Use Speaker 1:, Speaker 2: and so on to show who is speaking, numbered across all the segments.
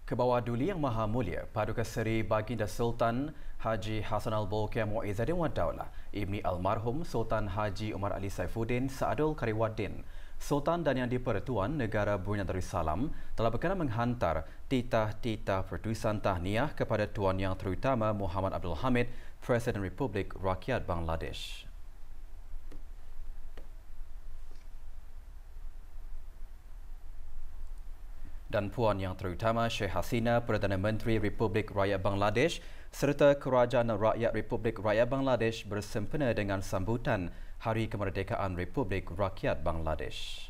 Speaker 1: Kebawah Duli Yang Maha Mulia Paduka Seri Baginda Sultan Haji Hassan Al-Bolkiah Muizzaddin Wad-Daulah Ibni Almarhum Sultan Haji Umar Ali Saifuddin Saadul Kariwaddin, Sultan dan Yang di-Pertuan Negara Brunei Darussalam telah berkenan menghantar titah-titah pertusan tahniah kepada Tuan Yang Terutama Muhammad Abdul Hamid, Presiden Republik Rakyat Bangladesh. Dan Puan Yang Terutama Sheikh Hasina, Perdana Menteri Republik Rakyat Bangladesh serta Kerajaan Rakyat Republik Rakyat Bangladesh bersempena dengan sambutan Hari Kemerdekaan Republik Rakyat Bangladesh.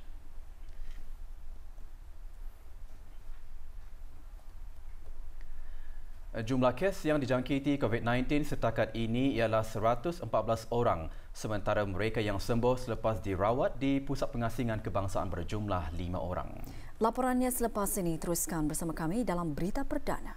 Speaker 1: Jumlah kes yang dijangkiti COVID-19 setakat ini ialah 114 orang, sementara mereka yang sembuh selepas dirawat di Pusat Pengasingan Kebangsaan berjumlah 5 orang.
Speaker 2: Laporannya selepas ini, teruskan bersama kami dalam Berita Perdana.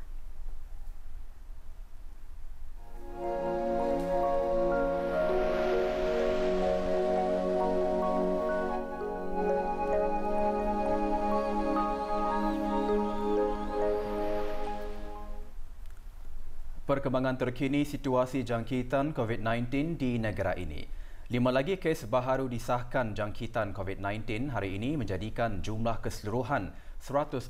Speaker 1: Perkembangan terkini situasi jangkitan COVID-19 di negara ini. 5 lagi kes baharu disahkan jangkitan COVID-19 hari ini menjadikan jumlah keseluruhan 114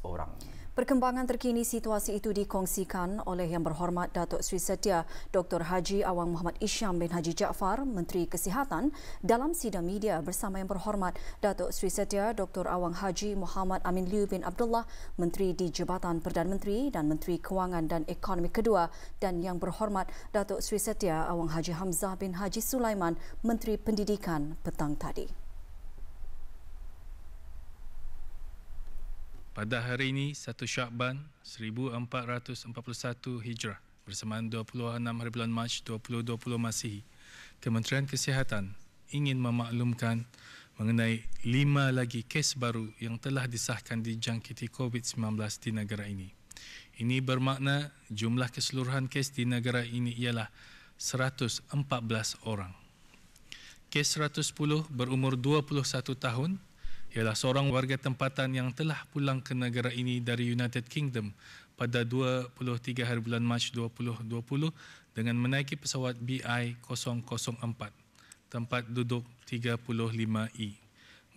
Speaker 1: orang.
Speaker 2: Perkembangan terkini situasi itu dikongsikan oleh Yang Berhormat Datuk Seri Setia Dr. Haji Awang Muhammad Isham bin Haji Jaafar, Menteri Kesihatan, dalam sidang media bersama Yang Berhormat Datuk Seri Setia Dr. Awang Haji Muhammad Amin Liu bin Abdullah, Menteri di Jabatan Perdana Menteri dan Menteri Kewangan dan Ekonomi Kedua, dan Yang Berhormat Datuk Seri Setia Awang Haji Hamzah bin Haji Sulaiman, Menteri Pendidikan petang tadi.
Speaker 3: Pada hari ini, 1 Syakban 1441 Hijrah bersamaan 26 hari bulan Mac 2020 Masihi, Kementerian Kesihatan ingin memaklumkan mengenai 5 lagi kes baru yang telah disahkan dijangkiti COVID-19 di negara ini. Ini bermakna jumlah keseluruhan kes di negara ini ialah 114 orang. Kes 110 berumur 21 tahun ialah seorang warga tempatan yang telah pulang ke negara ini dari United Kingdom pada 23 hari bulan Mac 2020 dengan menaiki pesawat BI-004, tempat duduk 35E.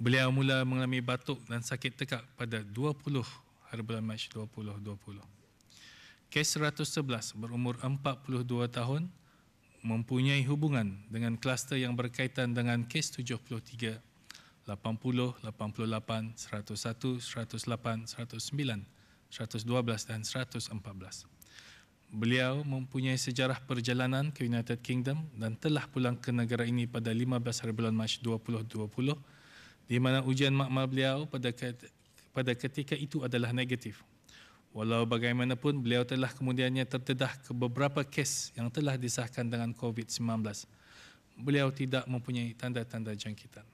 Speaker 3: Beliau mula mengalami batuk dan sakit tekak pada 20 hari bulan Mac 2020. Kes 111 berumur 42 tahun mempunyai hubungan dengan kluster yang berkaitan dengan kes 73, 80, 88, 101, 108, 109, 112 dan 114. Beliau mempunyai sejarah perjalanan ke United Kingdom dan telah pulang ke negara ini pada 15 hari bulan Mac 2020, di mana ujian makmal beliau pada ketika itu adalah negatif. Walau bagaimanapun, beliau telah kemudiannya terdedah ke beberapa kes yang telah disahkan dengan COVID-19. Beliau tidak mempunyai tanda-tanda jangkitan.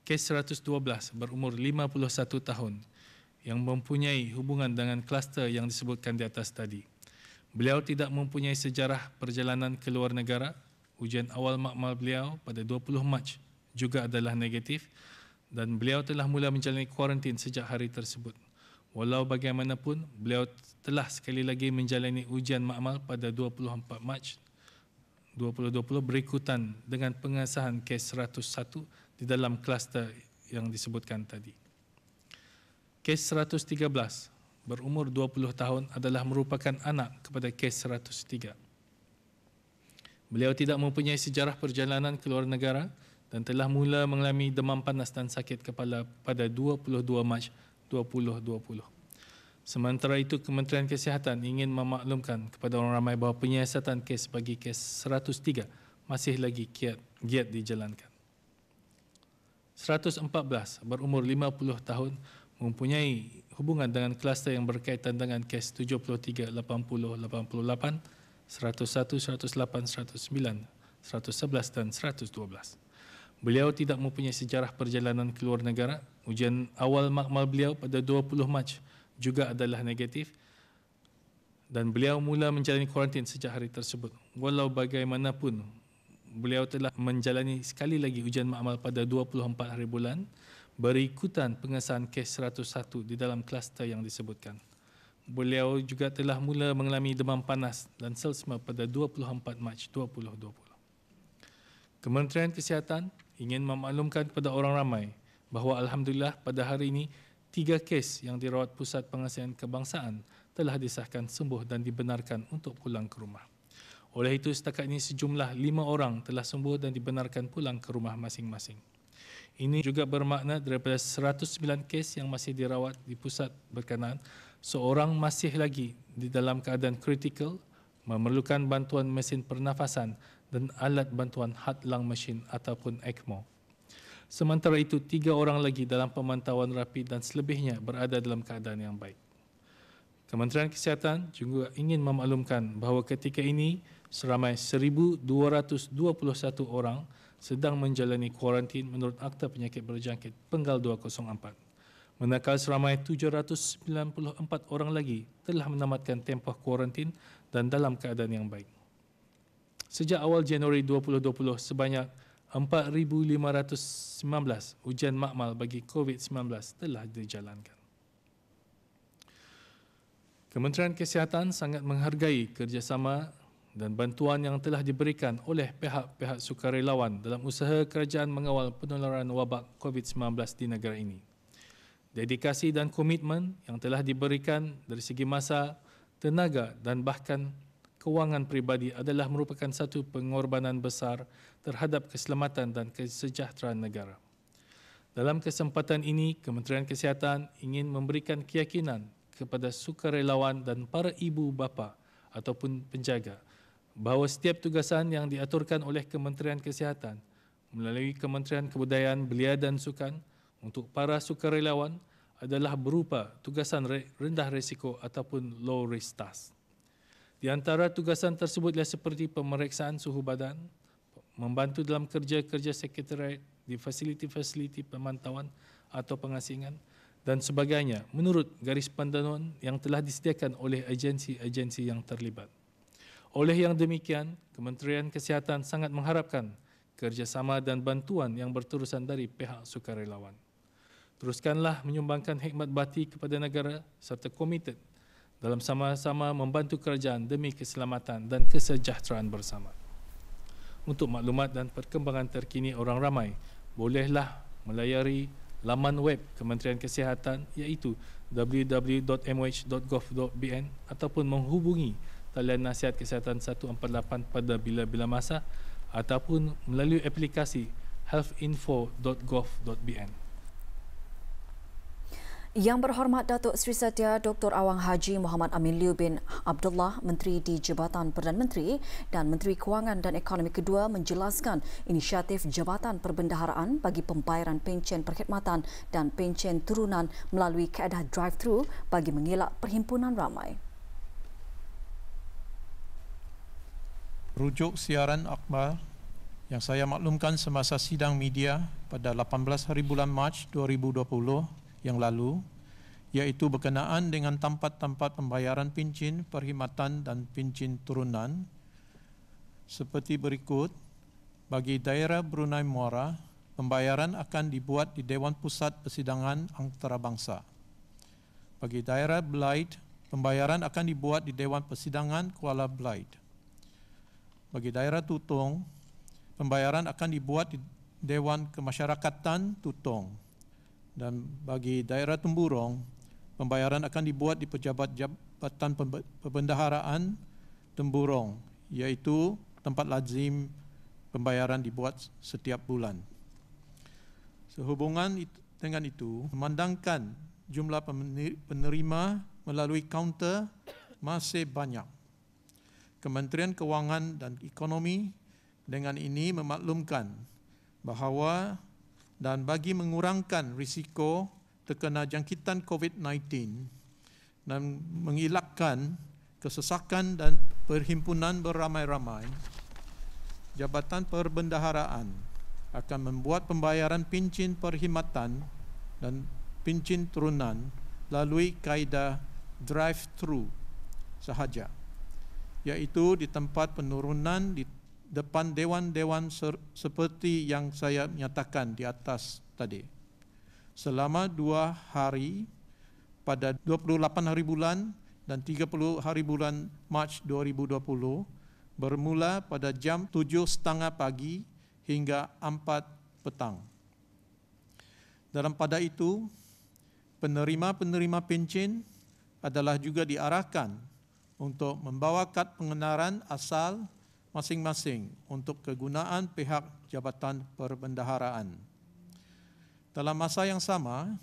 Speaker 3: Kes 112 berumur 51 tahun yang mempunyai hubungan dengan kluster yang disebutkan di atas tadi. Beliau tidak mempunyai sejarah perjalanan ke luar negara. Ujian awal makmal beliau pada 20 Mac juga adalah negatif dan beliau telah mula menjalani kuarantin sejak hari tersebut. Walau bagaimanapun, beliau telah sekali lagi menjalani ujian makmal pada 24 Mac 2020 berikutan dengan pengesahan kes 101 di dalam kluster yang disebutkan tadi. Kes 113 berumur 20 tahun adalah merupakan anak kepada kes 103. Beliau tidak mempunyai sejarah perjalanan ke luar negara dan telah mula mengalami demam panas dan sakit kepala pada 22 Mac 2020. Sementara itu, Kementerian Kesihatan ingin memaklumkan kepada orang ramai bahawa penyiasatan kes bagi kes 103 masih lagi giat dijalankan. 114 berumur 50 tahun mempunyai hubungan dengan kluster yang berkaitan dengan kes 73, 80, 88, 101, 108, 109, 111 dan 112. Beliau tidak mempunyai sejarah perjalanan ke luar negara. Ujian awal makmal beliau pada 20 Mac juga adalah negatif dan beliau mula menjalani kuarantin sejak hari tersebut. Walau bagaimanapun, beliau telah menjalani sekali lagi ujian makmal pada 24 hari bulan berikutan pengesahan kes 101 di dalam kluster yang disebutkan. Beliau juga telah mula mengalami demam panas dan selesma pada 24 Mac 2020. Kementerian Kesihatan ingin memaklumkan kepada orang ramai bahawa alhamdulillah pada hari ini 3 kes yang dirawat Pusat Pengasihan Kebangsaan telah disahkan sembuh dan dibenarkan untuk pulang ke rumah. Oleh itu, setakat ini sejumlah 5 orang telah sembuh dan dibenarkan pulang ke rumah masing-masing. Ini juga bermakna daripada 109 kes yang masih dirawat di pusat berkenaan, seorang masih lagi di dalam keadaan kritikal, memerlukan bantuan mesin pernafasan dan alat bantuan hadlang mesin ataupun ECMO. Sementara itu, 3 orang lagi dalam pemantauan rapi dan selebihnya berada dalam keadaan yang baik. Kementerian Kesihatan juga ingin memaklumkan bahawa ketika ini seramai 1,221 orang sedang menjalani kuarantin menurut Akta Penyakit Berjangkit Penggal 204. Manakala seramai 794 orang lagi telah menamatkan tempoh kuarantin dan dalam keadaan yang baik. Sejak awal Januari 2020, sebanyak 4,519 ujian makmal bagi COVID-19 telah dijalankan. Kementerian Kesihatan sangat menghargai kerjasama dan bantuan yang telah diberikan oleh pihak-pihak sukarelawan dalam usaha kerajaan mengawal penularan wabak COVID-19 di negara ini. Dedikasi dan komitmen yang telah diberikan dari segi masa, tenaga dan bahkan kewangan peribadi adalah merupakan satu pengorbanan besar terhadap keselamatan dan kesejahteraan negara. Dalam kesempatan ini, Kementerian Kesihatan ingin memberikan keyakinan kepada sukarelawan dan para ibu bapa ataupun penjaga bahawa setiap tugasan yang diaturkan oleh Kementerian Kesihatan melalui Kementerian Kebudayaan, Belia dan Sukan untuk para sukarelawan adalah berupa tugasan rendah risiko ataupun low risk task. Di antara tugasan tersebut ialah seperti pemeriksaan suhu badan, membantu dalam kerja-kerja sekretariat di fasiliti-fasiliti pemantauan atau pengasingan dan sebagainya menurut garis panduan yang telah disediakan oleh agensi-agensi yang terlibat. Oleh yang demikian, Kementerian Kesihatan sangat mengharapkan kerjasama dan bantuan yang berterusan dari pihak sukarelawan. Teruskanlah menyumbangkan hikmat bakti kepada negara serta komited dalam sama-sama membantu kerajaan demi keselamatan dan kesejahteraan bersama. Untuk maklumat dan perkembangan terkini orang ramai, bolehlah melayari laman web Kementerian Kesihatan iaitu www.moh.gov.bn ataupun menghubungi talian nasihat kesihatan 148 pada bila-bila masa ataupun melalui aplikasi healthinfo.gov.bn.
Speaker 2: Yang Berhormat Datuk Seri Setia Dr. Awang Haji Muhammad Amin Liu bin Abdullah, Menteri di Jabatan Perdana Menteri dan Menteri Kewangan dan Ekonomi kedua menjelaskan inisiatif Jabatan Perbendaharaan bagi pembayaran pencen perkhidmatan dan pencen turunan melalui kaedah drive-thru bagi mengelak perhimpunan ramai.
Speaker 4: Rujuk siaran akhbar yang saya maklumkan semasa sidang media pada 18 hari bulan Mac 2020 yang lalu, iaitu berkenaan dengan tempat-tempat pembayaran pencen perkhidmatan dan pencen turunan seperti berikut. Bagi daerah Brunei Muara, pembayaran akan dibuat di Dewan Pusat Persidangan Antarabangsa. Bagi daerah Belait, pembayaran akan dibuat di Dewan Persidangan Kuala Belait. Bagi daerah Tutong, pembayaran akan dibuat di Dewan Kemasyarakatan Tutong. Dan bagi daerah Temburong, pembayaran akan dibuat di Pejabat Jabatan Perbendaharaan Temburong, iaitu tempat lazim pembayaran dibuat setiap bulan. Sehubungan dengan itu, memandangkan jumlah penerima melalui kaunter masih banyak. Kementerian Kewangan dan Ekonomi dengan ini memaklumkan bahawa dan bagi mengurangkan risiko terkena jangkitan COVID-19 dan mengelakkan kesesakan dan perhimpunan beramai-ramai, Jabatan Perbendaharaan akan membuat pembayaran pencen perkhidmatan dan pencen turunan melalui kaedah drive-thru sahaja, iaitu di tempat penurunan di depan dewan-dewan seperti yang saya nyatakan di atas tadi. selama 2 hari pada 28 hari bulan dan 30 hari bulan Mac 2020 bermula pada jam 7.30 pagi hingga 4 petang. Dalam pada itu, penerima-penerima pencen adalah juga diarahkan untuk membawa kad pengenalan asal masing-masing untuk kegunaan pihak Jabatan Perbendaharaan. Dalam masa yang sama,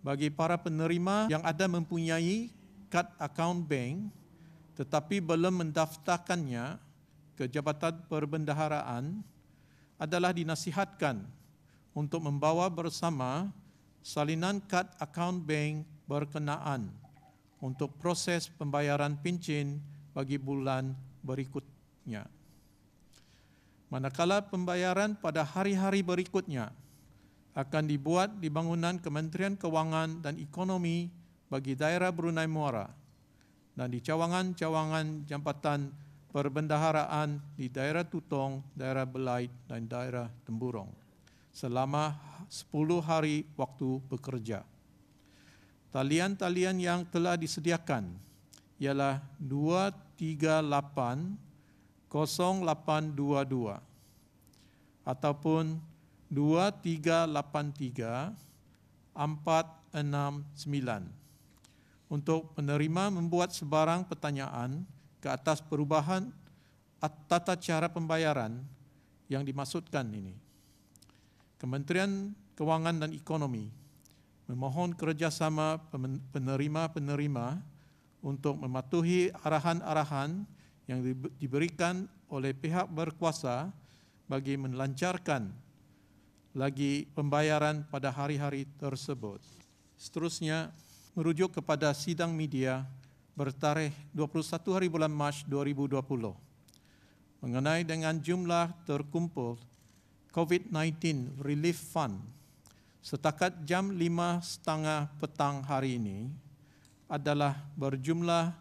Speaker 4: bagi para penerima yang ada mempunyai kad akaun bank tetapi belum mendaftarkannya ke Jabatan Perbendaharaan adalah dinasihatkan untuk membawa bersama salinan kad akaun bank berkenaan untuk proses pembayaran pencen bagi bulan berikutnya. Manakala pembayaran pada hari-hari berikutnya akan dibuat di bangunan Kementerian Kewangan dan Ekonomi bagi daerah Brunei Muara dan di cawangan-cawangan Jabatan Perbendaharaan di daerah Tutong, daerah Belait dan daerah Temburong selama 10 hari waktu bekerja. Talian-talian yang telah disediakan ialah 2380822 ataupun 2383-469 untuk penerima membuat sebarang pertanyaan ke atas perubahan tata cara pembayaran yang dimaksudkan ini. Kementerian Kewangan dan Ekonomi memohon kerjasama penerima-penerima untuk mematuhi arahan-arahan yang diberikan oleh pihak berkuasa bagi melancarkan lagi pembayaran pada hari-hari tersebut. Seterusnya, merujuk kepada sidang media bertarikh 21 hari bulan Mac 2020 mengenai dengan jumlah terkumpul COVID-19 Relief Fund setakat jam 5.30 petang hari ini adalah berjumlah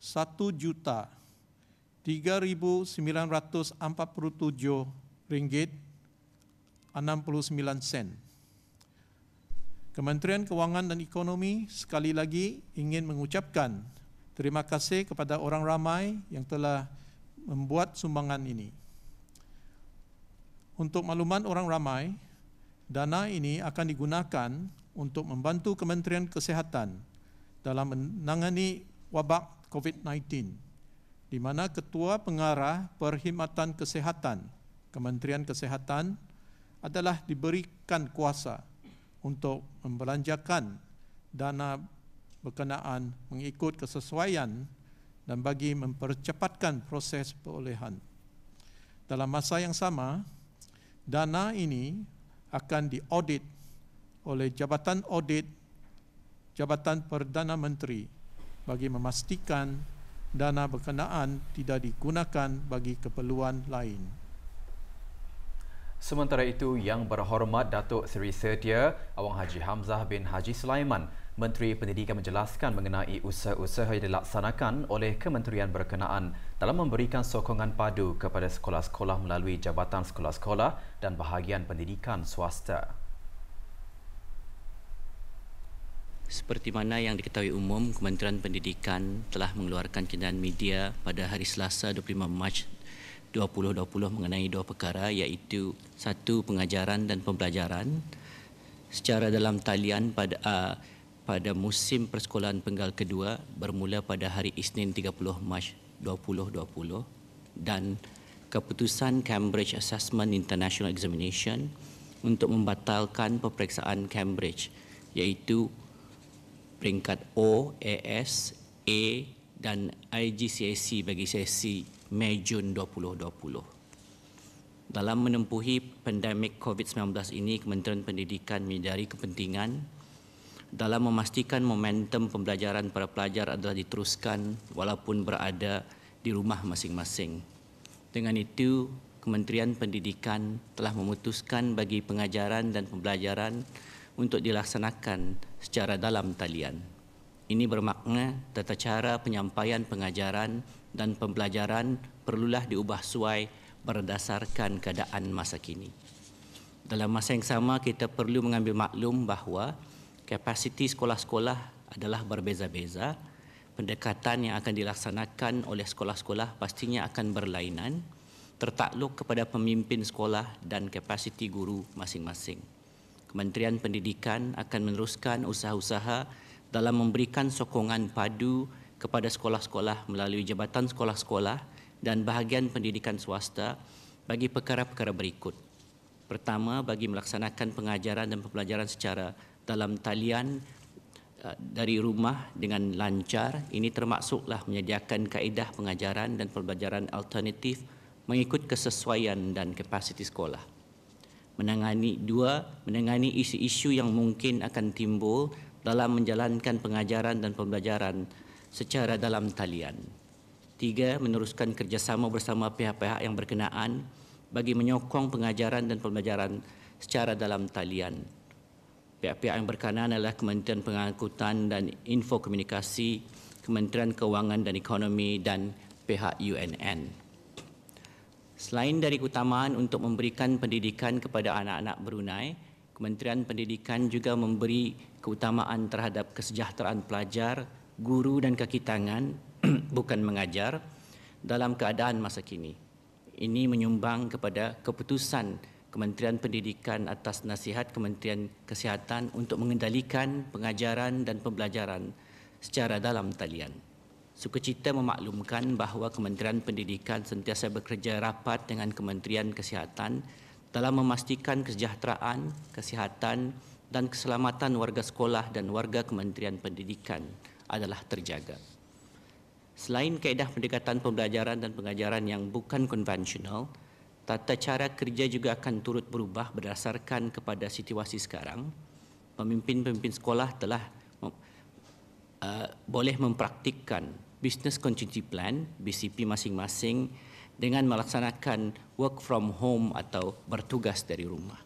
Speaker 4: RM1,3,947.69. Kementerian Kewangan dan Ekonomi sekali lagi ingin mengucapkan terima kasih kepada orang ramai yang telah membuat sumbangan ini. Untuk makluman orang ramai, dana ini akan digunakan untuk membantu Kementerian Kesihatan dalam menangani wabak COVID-19, di mana Ketua Pengarah Perkhidmatan Kesihatan Kementerian Kesihatan adalah diberikan kuasa untuk membelanjakan dana berkenaan mengikut kesesuaian dan bagi mempercepatkan proses perolehan. Dalam masa yang sama, dana ini akan diaudit oleh Jabatan Audit Jabatan Perdana Menteri bagi memastikan dana berkenaan tidak digunakan bagi keperluan lain.
Speaker 1: Sementara itu, Yang Berhormat Datuk Seri Setia Awang Haji Hamzah bin Haji Sulaiman, Menteri Pendidikan menjelaskan mengenai usaha-usaha yang dilaksanakan oleh kementerian berkenaan dalam memberikan sokongan padu kepada sekolah-sekolah melalui Jabatan Sekolah-Sekolah dan bahagian pendidikan swasta.
Speaker 5: Seperti mana yang diketahui umum, Kementerian Pendidikan telah mengeluarkan kenyataan media pada hari Selasa 25 Mac 2020 mengenai 2 perkara, iaitu 1. Pengajaran dan pembelajaran secara dalam talian pada musim persekolahan penggal kedua bermula pada hari Isnin 30 Mac 2020 dan keputusan Cambridge Assessment International Examination untuk membatalkan peperiksaan Cambridge, iaitu peringkat O, AS, A dan IGCSE bagi sesi Mei-Jun 2020. Dalam menempuhi pandemik COVID-19 ini, Kementerian Pendidikan menyedari kepentingan dalam memastikan momentum pembelajaran para pelajar adalah diteruskan walaupun berada di rumah masing-masing. Dengan itu, Kementerian Pendidikan telah memutuskan bagi pengajaran dan pembelajaran untuk dilaksanakan secara dalam talian. Ini bermakna tata cara penyampaian pengajaran dan pembelajaran perlulah diubah sesuai berdasarkan keadaan masa kini. Dalam masa yang sama, kita perlu mengambil maklum bahawa kapasiti sekolah-sekolah adalah berbeza-beza. Pendekatan yang akan dilaksanakan oleh sekolah-sekolah pastinya akan berlainan, tertakluk kepada pemimpin sekolah dan kapasiti guru masing-masing. Kementerian Pendidikan akan meneruskan usaha-usaha dalam memberikan sokongan padu kepada sekolah-sekolah melalui Jabatan Sekolah-Sekolah dan bahagian pendidikan swasta bagi perkara-perkara berikut. Pertama, bagi melaksanakan pengajaran dan pembelajaran secara dalam talian dari rumah dengan lancar. Ini termasuklah menyediakan kaedah pengajaran dan pembelajaran alternatif mengikut kesesuaian dan kapasiti sekolah. Menangani isu-isu yang mungkin akan timbul dalam menjalankan pengajaran dan pembelajaran secara dalam talian. 3. Meneruskan kerjasama bersama pihak-pihak yang berkenaan bagi menyokong pengajaran dan pembelajaran secara dalam talian. Pihak-pihak yang berkenaan adalah Kementerian Pengangkutan dan Infokomunikasi, Kementerian Keuangan dan Ekonomi dan pihak UNN. Selain dari keutamaan untuk memberikan pendidikan kepada anak-anak Brunei, Kementerian Pendidikan juga memberi keutamaan terhadap kesejahteraan pelajar, guru dan kaki tangan, bukan mengajar, dalam keadaan masa kini. Ini menyumbang kepada keputusan Kementerian Pendidikan atas nasihat Kementerian Kesihatan untuk mengendalikan pengajaran dan pembelajaran secara dalam talian. Sukacita memaklumkan bahawa Kementerian Pendidikan sentiasa bekerja rapat dengan Kementerian Kesihatan dalam memastikan kesejahteraan, kesihatan dan keselamatan warga sekolah dan warga Kementerian Pendidikan adalah terjaga. Selain kaedah pendekatan pembelajaran dan pengajaran yang bukan konvensional, tata cara kerja juga akan turut berubah berdasarkan kepada situasi sekarang. Pemimpin-pemimpin sekolah telah boleh mempraktikkan Business Contingency Plan, BCP masing-masing dengan melaksanakan work from home atau bertugas dari rumah.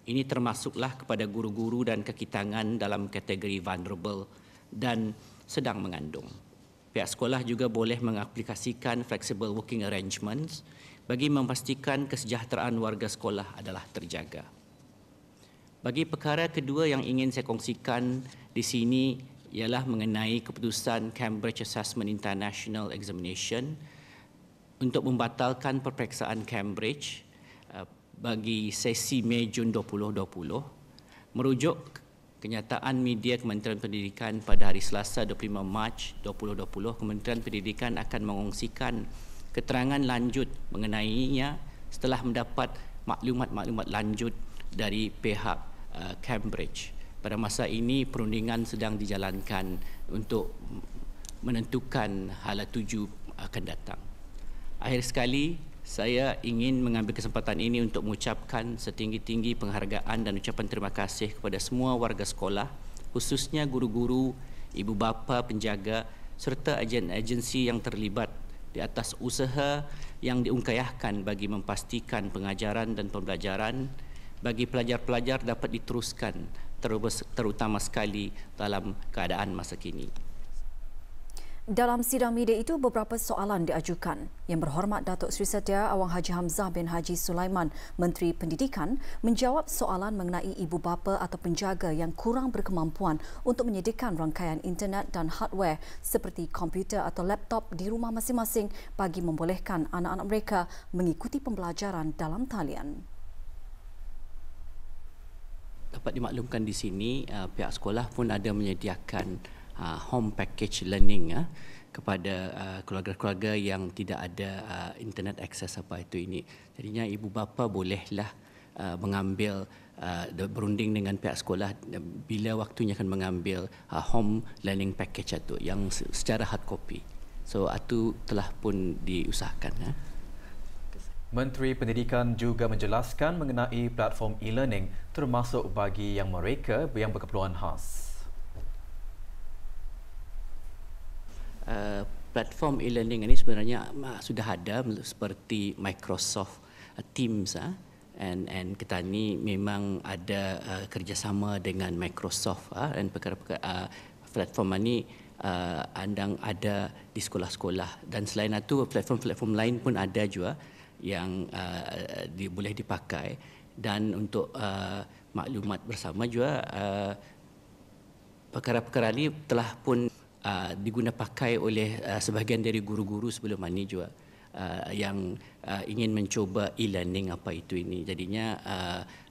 Speaker 5: Ini termasuklah kepada guru-guru dan kaki tangan dalam kategori vulnerable dan sedang mengandung. Pihak sekolah juga boleh mengaplikasikan flexible working arrangements bagi memastikan kesejahteraan warga sekolah adalah terjaga. Bagi perkara kedua yang ingin saya kongsikan di sini ialah mengenai keputusan Cambridge Assessment International Examination untuk membatalkan peperiksaan Cambridge bagi sesi Mei Jun 2020. Merujuk kenyataan media Kementerian Pendidikan pada hari Selasa 25 Mac 2020, Kementerian Pendidikan akan mengongsikan keterangan lanjut mengenainya setelah mendapat maklumat-maklumat lanjut dari pihak Cambridge. Pada masa ini perundingan sedang dijalankan untuk menentukan hala tuju akan datang. Akhir sekali, saya ingin mengambil kesempatan ini untuk mengucapkan setinggi-tinggi penghargaan dan ucapan terima kasih kepada semua warga sekolah, khususnya guru-guru, ibu bapa, penjaga serta agen-agensi yang terlibat di atas usaha yang diungkayahkan bagi memastikan pengajaran dan pembelajaran bagi pelajar-pelajar dapat diteruskan, terutama sekali dalam keadaan masa kini.
Speaker 2: Dalam sidang media itu, beberapa soalan diajukan. Yang Berhormat Datuk Seri Setia Awang Haji Hamzah bin Haji Sulaiman, Menteri Pendidikan, menjawab soalan mengenai ibu bapa atau penjaga yang kurang berkemampuan untuk menyediakan rangkaian internet dan hardware seperti komputer atau laptop di rumah masing-masing bagi membolehkan anak-anak mereka mengikuti pembelajaran dalam talian.
Speaker 5: Dapat dimaklumkan di sini, pihak sekolah pun ada menyediakan home package learning kepada keluarga-keluarga yang tidak ada internet access apa itu ini. Jadinya ibu bapa bolehlah mengambil berunding dengan pihak sekolah bila waktunya akan mengambil home learning package itu yang secara hard copy. So itu telah pun diusahakan.
Speaker 1: Menteri Pendidikan juga menjelaskan mengenai platform e-learning termasuk bagi yang mereka yang berkeperluan khas.
Speaker 5: Platform e-learning ini sebenarnya sudah ada seperti Microsoft Teams and kita ni memang ada kerjasama dengan Microsoft dan perkara-perkara platform ini andang ada di sekolah-sekolah, dan selain itu platform-platform lain pun ada juga yang boleh dipakai. Dan untuk maklumat bersama juga, perkara-perkara ini telah pun diguna pakai oleh sebahagian dari guru-guru sebelum ini juga yang ingin mencoba e-learning apa itu ini. Jadinya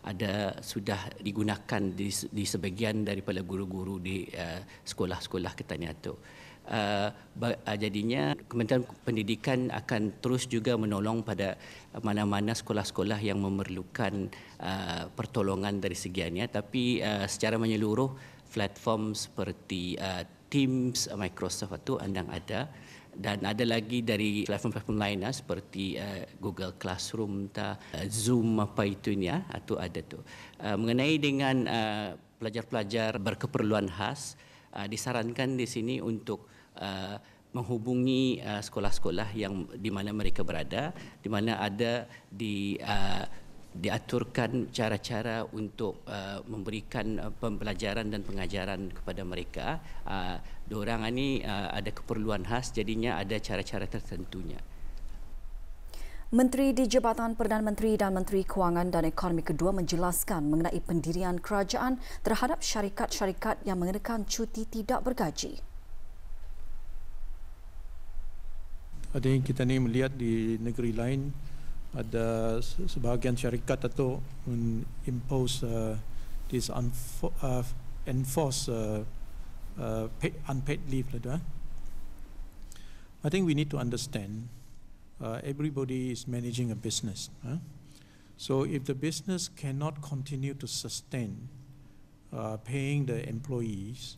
Speaker 5: ada sudah digunakan di sebahagian daripada guru-guru di sekolah-sekolah ketanian itu. Jadinya Kementerian Pendidikan akan terus juga menolong pada mana-mana sekolah-sekolah yang memerlukan pertolongan dari segiannya, tapi secara menyeluruh platform seperti Teams, Microsoft itu andang ada, dan ada lagi dari platform-platform lainnya seperti Google Classroom, Zoom apa itu ni atau ada tu. Mengenai dengan pelajar-pelajar berkeperluan khas, disarankan di sini untuk menghubungi sekolah-sekolah yang di mana mereka berada, di mana ada diaturkan cara-cara untuk memberikan pembelajaran dan pengajaran kepada mereka. Diorang ini ada keperluan khas, jadinya ada cara-cara tertentunya.
Speaker 2: Menteri di Jabatan Perdana Menteri dan Menteri Kewangan dan Ekonomi kedua menjelaskan mengenai pendirian kerajaan terhadap syarikat-syarikat yang mengenakan cuti tidak bergaji.
Speaker 4: Ada kita ni melihat di negeri lain, ada sebahagian syarikat atau impose this enforce unpaid leave. I think we need to understand everybody is managing a business. So if the business cannot continue to sustain paying the employees,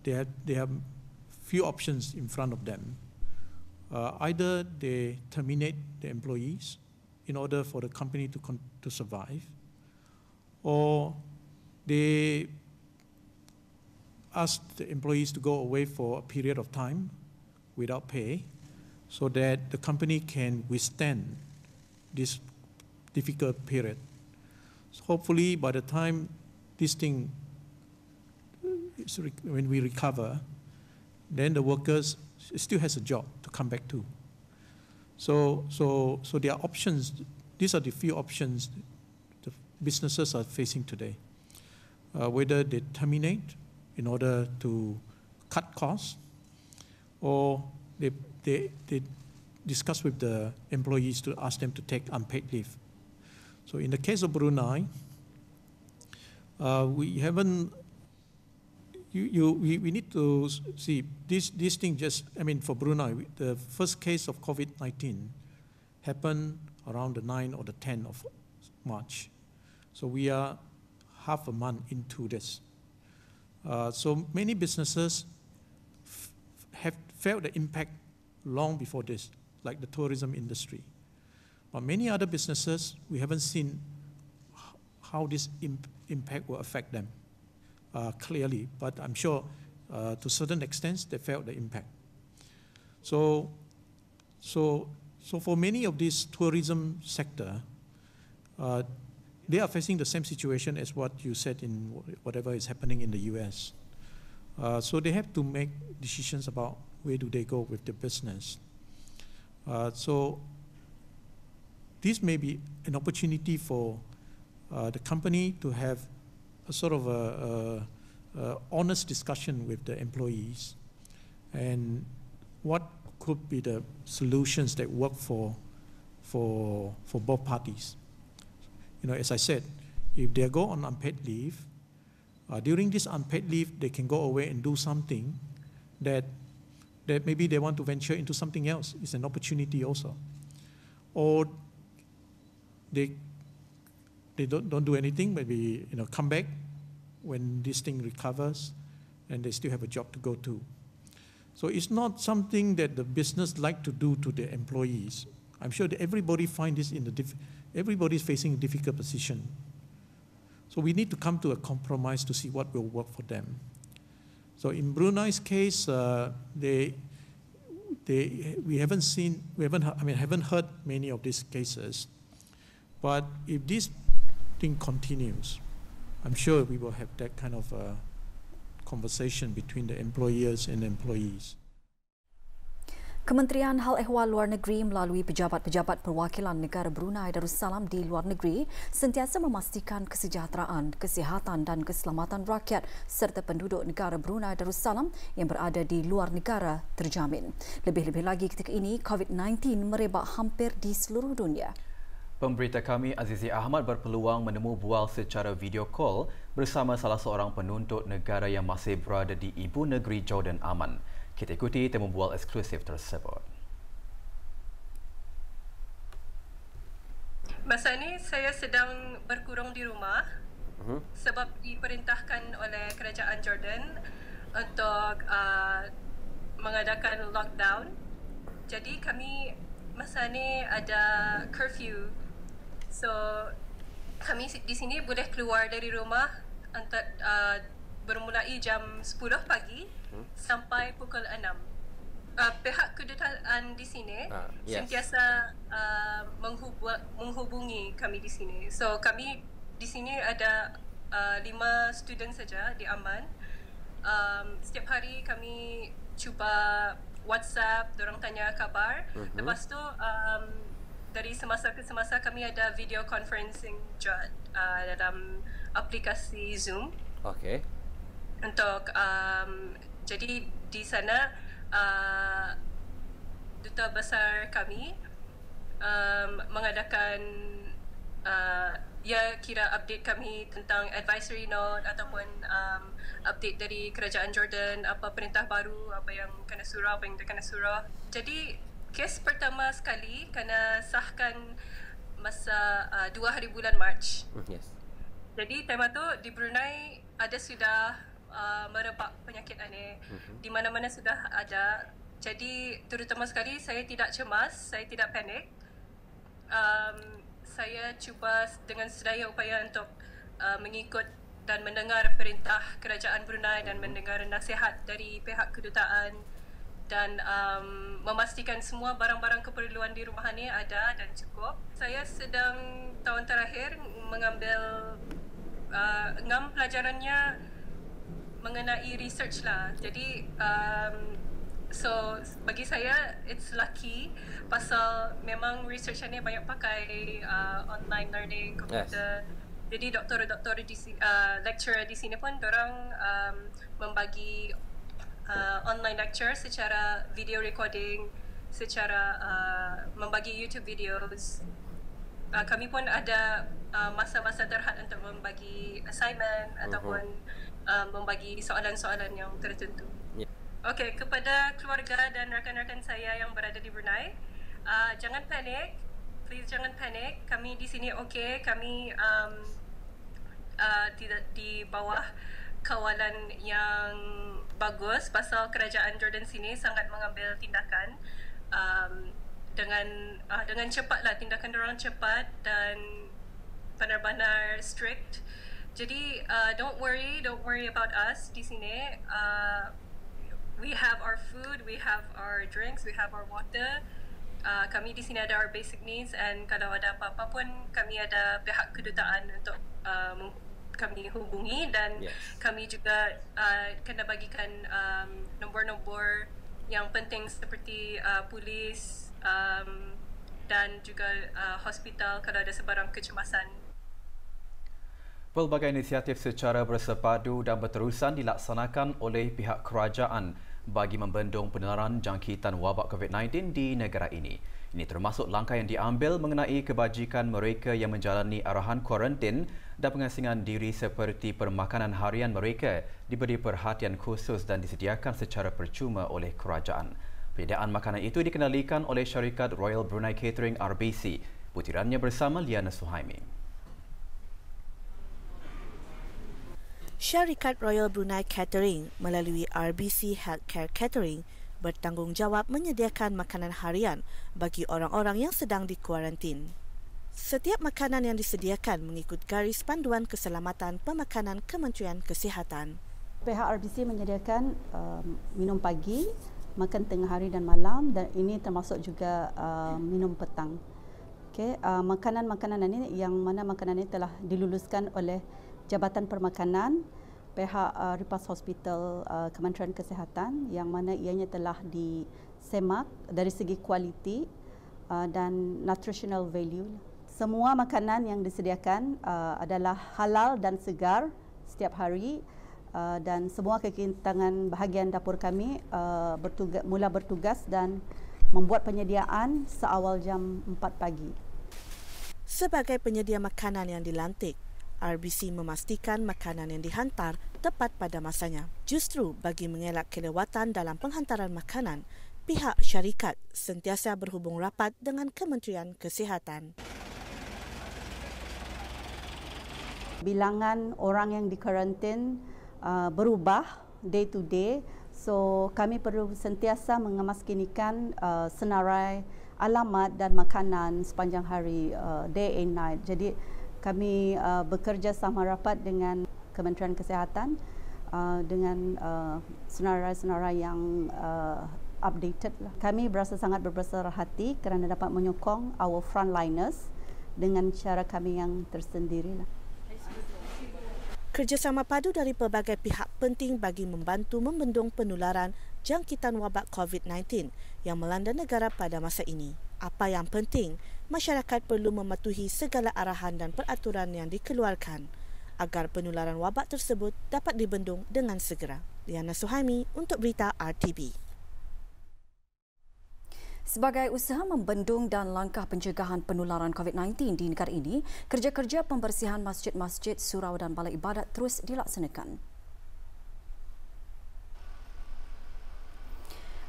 Speaker 4: they have few options in front of them. Either they terminate the employees in order for the company to survive, or they ask the employees to go away for a period of time without pay, so that the company can withstand this difficult period. So hopefully by the time this thing, when we recover, then the workers still has a job to come back to. So there are options. These are the few options the businesses are facing today. Whether they terminate in order to cut costs, or they discuss with the employees to ask them to take unpaid leave. So in the case of Brunei, we haven't. We need to see this thing just, I mean, for Brunei, the first case of COVID-19 happened around the 9th or the 10th of March. So we are half a month into this. So many businesses have felt the impact long before this, like the tourism industry. But many other businesses, we haven't seen how this impact will affect them. Clearly, but I'm sure to certain extents they felt the impact. So for many of these tourism sector, they are facing the same situation as what you said in whatever is happening in the US. So they have to make decisions about where do they go with the business. So this may be an opportunity for the company to have a sort of a honest discussion with the employees, and what could be the solutions that work for both parties. You know, as I said, if they go on unpaid leave, during this unpaid leave, they can go away and do something that maybe they want to venture into something else. It's an opportunity also. Or they don't do anything, maybe come back when this thing recovers, and they still have a job to go to. So it's not something that the business like to do to the employees. I'm sure that everybody find this everybody's facing a difficult position. So we need to come to a compromise to see what will work for them. So in Brunei's case, we haven't heard many of these cases. But if this thing continues, I'm sure we will have that kind of conversation between the employers and employees.
Speaker 2: Kementerian Hal Ehwal Luar Negeri melalui pejabat-pejabat perwakilan negara Brunei Darussalam di luar negeri sentiasa memastikan kesejahteraan, kesihatan dan keselamatan rakyat serta penduduk negara Brunei Darussalam yang berada di luar negara terjamin. Lebih-lebih lagi ketika ini COVID-19 merebak hampir di seluruh dunia.
Speaker 1: Pemberita kami Azizi Ahmad berpeluang menemu bual secara video call bersama salah seorang penuntut negara yang masih berada di ibu negeri Jordan Aman. Kita ikuti temu bual eksklusif tersebut.
Speaker 6: Masa ini saya sedang berkurung di rumah sebab diperintahkan oleh kerajaan Jordan untuk mengadakan lockdown. Jadi kami masa ini ada curfew. So kami di sini boleh keluar dari rumah bermulai jam 10 pagi sampai pukul 6. Pihak kedutaan di sini sentiasa menghubungi kami di sini. So kami di sini ada 5 student saja di Aman. Setiap hari kami cuba WhatsApp, dorang tanya kabar. Lepas tu dari semasa ke semasa kami ada video conferencing dalam aplikasi Zoom.
Speaker 7: Okey.
Speaker 6: Untuk jadi di sana Duta Besar kami mengadakan kira update kami tentang advisory note ataupun update dari kerajaan Jordan, apa perintah baru, apa yang kena surah, apa yang tak kena surah. Jadi kes pertama sekali kena sahkan masa 2 hari bulan Mac.
Speaker 7: Yes.
Speaker 6: Jadi tema tu di Brunei ada sudah merebak penyakit ini, di mana-mana sudah ada. Jadi terutama sekali saya tidak cemas, saya tidak panik. Saya cuba dengan sedaya upaya untuk mengikut dan mendengar perintah kerajaan Brunei dan mendengar nasihat dari pihak kedutaan dan memastikan semua barang-barang keperluan di rumah ini ada dan cukup. Saya sedang tahun terakhir mengambil 6 pelajarannya mengenai research lah. Jadi so bagi saya it's lucky pasal memang research ni banyak pakai online learning, komputer. Yes. Jadi doktor-doktor di lecturer di sini pun dorang membagi online lecture secara video recording, secara membagi YouTube videos. Kami pun ada masa-masa terhad untuk membagi assignment ataupun membagi soalan-soalan yang tertentu. Yeah. Okey, kepada keluarga dan rakan-rakan saya yang berada di Brunei, jangan panik. Please jangan panik. Kami di sini okey. Kami tidak di bawah kawalan yang bagus pasal kerajaan Jordan sini sangat mengambil tindakan dengan cepatlah, tindakan orang cepat dan benar-benar strict. Jadi don't worry about us di sini. We have our food, we have our drinks, we have our water. Kami di sini ada our basic needs, and kalau ada apa-apa pun kami ada pihak kedutaan untuk kami hubungi, dan kami juga kena bagikan nombor-nombor yang penting seperti polis dan juga hospital kalau ada sebarang kecemasan.
Speaker 1: Pelbagai inisiatif secara bersepadu dan berterusan dilaksanakan oleh pihak kerajaan bagi membendung penularan jangkitan wabak COVID-19 di negara ini. Ini termasuk langkah yang diambil mengenai kebajikan mereka yang menjalani arahan kuarantin dan pengasingan diri seperti permakanan harian mereka diberi perhatian khusus dan disediakan secara percuma oleh kerajaan. Penyediaan makanan itu dikendalikan oleh syarikat Royal Brunei Catering RBC. Butirannya bersama Liana Suhaimi.
Speaker 8: Syarikat Royal Brunei Catering melalui RBC Healthcare Catering bertanggungjawab menyediakan makanan harian bagi orang-orang yang sedang dikuarantin. Setiap makanan yang disediakan mengikut garis panduan keselamatan pemakanan Kementerian Kesihatan.
Speaker 9: Pihak RBC menyediakan minum pagi, makan tengah hari dan malam, dan ini termasuk juga minum petang. Okay, makanan-makanan ini yang mana makanan ini telah diluluskan oleh Jabatan Permakanan, pihak Ripas Hospital Kementerian Kesihatan, yang mana ianya telah semak dari segi kualiti dan nutritional value. Semua makanan yang disediakan adalah halal dan segar setiap hari dan semua kekintangan bahagian dapur kami mula bertugas dan membuat penyediaan seawal jam 4 pagi.
Speaker 8: Sebagai penyedia makanan yang dilantik, RBC memastikan makanan yang dihantar tepat pada masanya. Justru bagi mengelak kelewatan dalam penghantaran makanan, pihak syarikat sentiasa berhubung rapat dengan Kementerian Kesihatan.
Speaker 9: Bilangan orang yang dikarantin berubah day to day, so kami perlu sentiasa mengemaskinikan senarai alamat dan makanan sepanjang hari, day and night. Jadi kami bekerja sama rapat dengan Kementerian Kesihatan dengan senarai-senarai yang updated. Kami berasa sangat berbesar hati kerana dapat menyokong our frontliners dengan cara kami yang tersendiri.
Speaker 8: Kerjasama padu dari pelbagai pihak penting bagi membantu membendung penularan jangkitan wabak COVID-19 yang melanda negara pada masa ini. Apa yang penting, masyarakat perlu mematuhi segala arahan dan peraturan yang dikeluarkan agar penularan wabak tersebut dapat dibendung dengan segera. Liana Suhaimi untuk Berita RTB.
Speaker 2: Sebagai usaha membendung dan langkah pencegahan penularan COVID-19 di negara ini, kerja-kerja pembersihan masjid-masjid, surau dan balai ibadat terus dilaksanakan.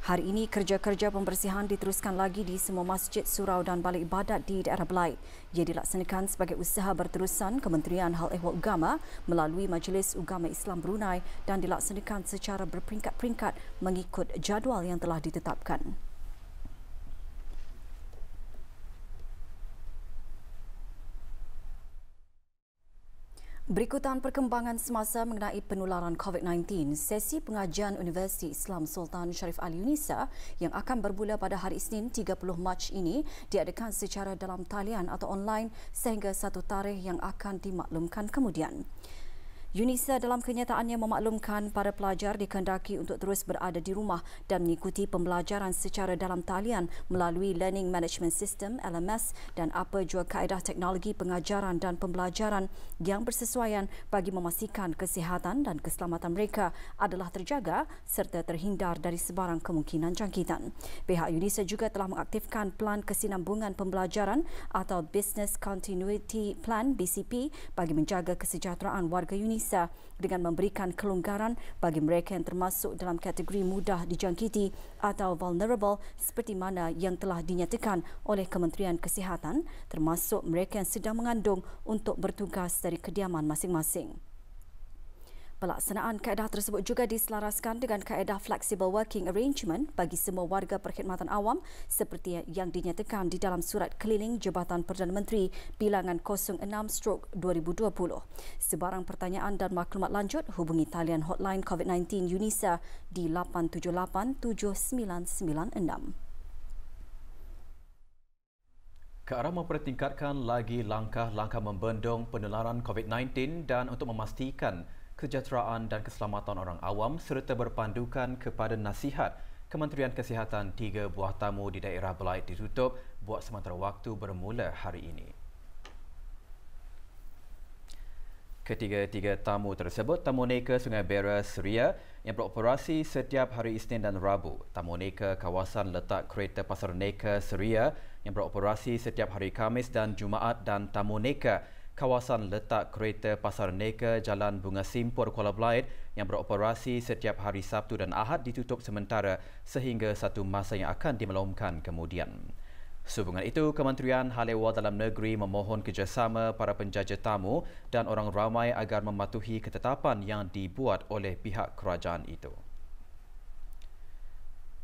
Speaker 2: Hari ini, kerja-kerja pembersihan diteruskan lagi di semua masjid, surau dan balai ibadat di daerah Belait. Ia dilaksanakan sebagai usaha berterusan Kementerian Hal Ehwal Agama melalui Majlis Ugama Islam Brunei dan dilaksanakan secara berperingkat-peringkat mengikut jadual yang telah ditetapkan. Berikutan perkembangan semasa mengenai penularan COVID-19, sesi pengajian Universiti Islam Sultan Sharif Ali Yunisa yang akan bermula pada hari Isnin 30 Mac ini diadakan secara dalam talian atau online sehingga satu tarikh yang akan dimaklumkan kemudian. Yunisa dalam kenyataannya memaklumkan para pelajar dikehendaki untuk terus berada di rumah dan mengikuti pembelajaran secara dalam talian melalui Learning Management System LMS dan apa jua kaedah teknologi pengajaran dan pembelajaran yang bersesuaian bagi memastikan kesihatan dan keselamatan mereka adalah terjaga serta terhindar dari sebarang kemungkinan jangkitan. Pihak Yunisa juga telah mengaktifkan Pelan Kesinambungan Pembelajaran atau Business Continuity Plan BCP bagi menjaga kesejahteraan warga Yunisa dengan memberikan kelonggaran bagi mereka yang termasuk dalam kategori mudah dijangkiti atau vulnerable seperti mana yang telah dinyatakan oleh Kementerian Kesihatan termasuk mereka yang sedang mengandung untuk bertugas dari kediaman masing-masing. Pelaksanaan kaedah tersebut juga diselaraskan dengan kaedah Flexible Working Arrangement bagi semua warga perkhidmatan awam seperti yang dinyatakan di dalam Surat Keliling Jabatan Perdana Menteri Bilangan 06/2020. Sebarang pertanyaan dan maklumat lanjut, hubungi talian hotline COVID-19 Yunisa di 8787996.
Speaker 1: Ke arah mempertingkatkan lagi langkah-langkah membendung penularan COVID-19 dan untuk memastikan kesejahteraan dan keselamatan orang awam serta berpandukan kepada nasihat Kementerian Kesihatan, 3 buah tamu di daerah Belait ditutup buat sementara waktu bermula hari ini. Ketiga-tiga tamu tersebut tamu neka Sungai Bera Seria yang beroperasi setiap hari Isnin dan Rabu, tamu neka kawasan letak kereta Pasar Neka Seria yang beroperasi setiap hari Khamis dan Jumaat dan tamu neka kawasan letak kereta Pasar Neka Jalan Bunga Simpur Kuala Belait yang beroperasi setiap hari Sabtu dan Ahad ditutup sementara sehingga satu masa yang akan dimaklumkan kemudian. Sehubungan itu, Kementerian Hal Ehwal Dalam Negeri memohon kerjasama para penjaja tamu dan orang ramai agar mematuhi ketetapan yang dibuat oleh pihak kerajaan itu.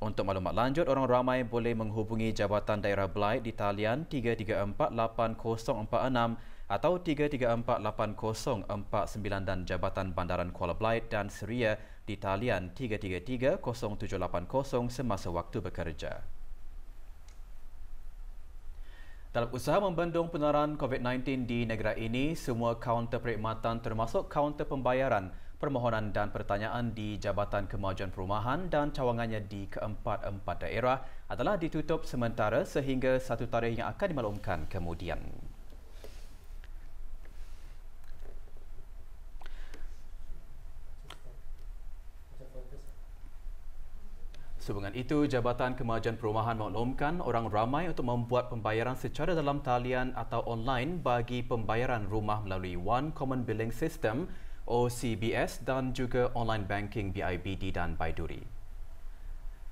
Speaker 1: Untuk maklumat lanjut, orang ramai boleh menghubungi Jabatan Daerah Belait di talian 3348046 atau 3348049 dan Jabatan Bandaran Kuala Belait dan Seria di talian 3330780 semasa waktu bekerja. Dalam usaha membendung penularan COVID-19 di negara ini, semua kaunter perkhidmatan termasuk kaunter pembayaran permohonan dan pertanyaan di Jabatan Kemajuan Perumahan dan cawangannya di keempat-empat daerah adalah ditutup sementara sehingga satu tarikh yang akan dimaklumkan kemudian. Sehubungan itu, Jabatan Kemajuan Perumahan maklumkan orang ramai untuk membuat pembayaran secara dalam talian atau online bagi pembayaran rumah melalui One Common Billing System OCBS dan juga online banking BIBD dan Baiduri.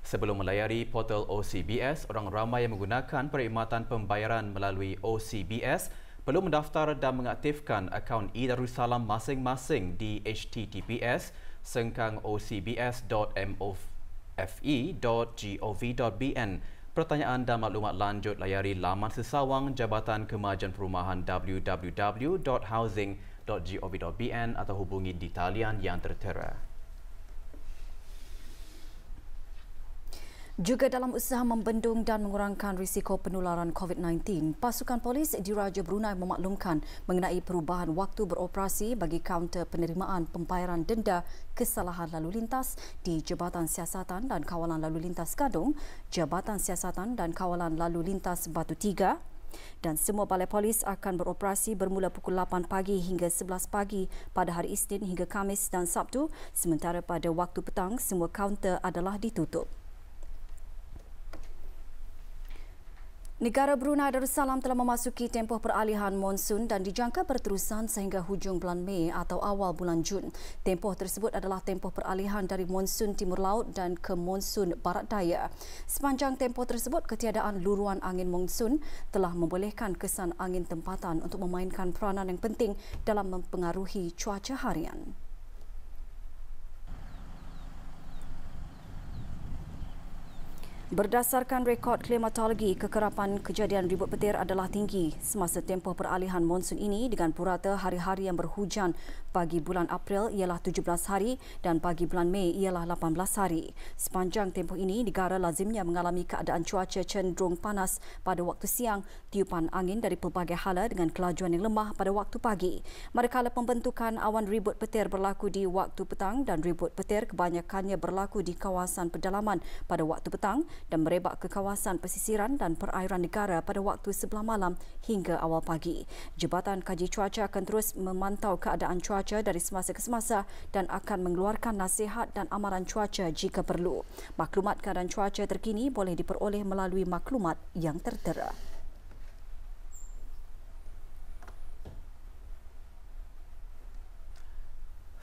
Speaker 1: Sebelum melayari portal OCBS, orang ramai yang menggunakan perkhidmatan pembayaran melalui OCBS perlu mendaftar dan mengaktifkan akaun e-Darussalam masing-masing di https://ocbs.mofE.gov.bn. Pertanyaan dan maklumat lanjut layari laman sesawang Jabatan Kemajuan Perumahan www.housing.gov.bn atau hubungi di talian yang tertera.
Speaker 2: Juga dalam usaha membendung dan mengurangkan risiko penularan COVID-19, pasukan polis Diraja Brunei memaklumkan mengenai perubahan waktu beroperasi bagi kaunter penerimaan pembayaran denda kesalahan lalu lintas di Jabatan Siasatan dan Kawalan Lalu Lintas Gadong, Jabatan Siasatan dan Kawalan Lalu Lintas Batu Tiga, dan semua balai polis akan beroperasi bermula pukul 8 pagi hingga 11 pagi pada hari Isnin hingga Khamis dan Sabtu, sementara pada waktu petang semua kaunter adalah ditutup. Negara Brunei Darussalam telah memasuki tempoh peralihan monsun dan dijangka berterusan sehingga hujung bulan Mei atau awal bulan Jun. Tempoh tersebut adalah tempoh peralihan dari monsun timur laut dan ke monsun barat daya. Sepanjang tempoh tersebut, ketiadaan luruan angin monsun telah membolehkan kesan angin tempatan untuk memainkan peranan yang penting dalam mempengaruhi cuaca harian. Berdasarkan rekod klimatologi, kekerapan kejadian ribut petir adalah tinggi semasa tempoh peralihan monsun ini dengan purata hari-hari yang berhujan bagi bulan April ialah 17 hari dan bagi bulan Mei ialah 18 hari. Sepanjang tempoh ini, negara lazimnya mengalami keadaan cuaca cenderung panas pada waktu siang, tiupan angin dari pelbagai hala dengan kelajuan yang lemah pada waktu pagi. Manakala pembentukan awan ribut petir berlaku di waktu petang dan ribut petir kebanyakannya berlaku di kawasan pedalaman pada waktu petang dan merebak ke kawasan pesisiran dan perairan negara pada waktu sebelah malam hingga awal pagi. Jabatan Kaji Cuaca akan terus memantau keadaan cuaca dari semasa ke semasa dan akan mengeluarkan nasihat dan amaran cuaca jika perlu. Maklumat keadaan cuaca terkini boleh diperoleh melalui maklumat yang tertera.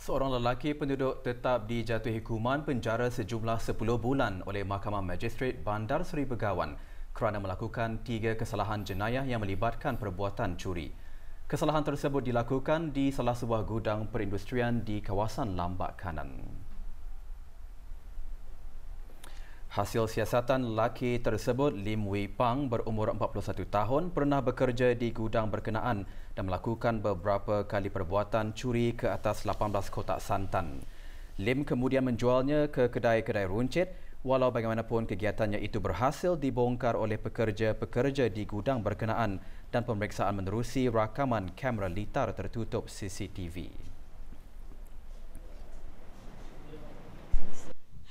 Speaker 1: Seorang lelaki penduduk tetap dijatuhi hukuman penjara sejumlah 10 bulan oleh Mahkamah Magistrate Bandar Seri Begawan kerana melakukan 3 kesalahan jenayah yang melibatkan perbuatan curi. Kesalahan tersebut dilakukan di salah sebuah gudang perindustrian di kawasan Lambak Kanan. Hasil siasatan lelaki tersebut, Lim Wei Pang berumur 41 tahun, pernah bekerja di gudang berkenaan dan melakukan beberapa kali perbuatan curi ke atas 18 kotak santan. Lim kemudian menjualnya ke kedai-kedai runcit, walau bagaimanapun kegiatannya itu berhasil dibongkar oleh pekerja-pekerja di gudang berkenaan dan pemeriksaan menerusi rakaman kamera litar tertutup CCTV.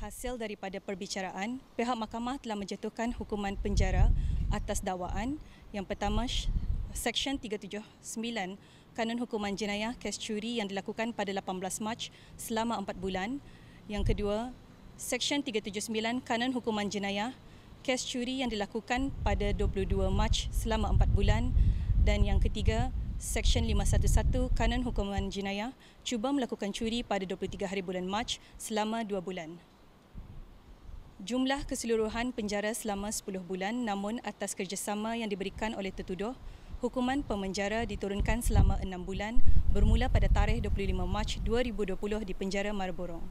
Speaker 7: Hasil daripada perbicaraan, pihak mahkamah telah menjatuhkan hukuman penjara atas dakwaan. Yang pertama, Seksyen 379 Kanun Hukuman Jenayah kes curi yang dilakukan pada 18 Mac selama 4 bulan. Yang kedua, Seksyen 379 Kanun Hukuman Jenayah kes curi yang dilakukan pada 22 Mac selama 4 bulan. Dan yang ketiga, Seksyen 511 Kanun Hukuman Jenayah cuba melakukan curi pada 23 hari bulan Mac selama 2 bulan. Jumlah keseluruhan penjara selama 10 bulan, namun atas kerjasama yang diberikan oleh tertuduh, hukuman pemenjara diturunkan selama 6 bulan bermula pada tarikh 25 Mac 2020 di penjara Marlborough.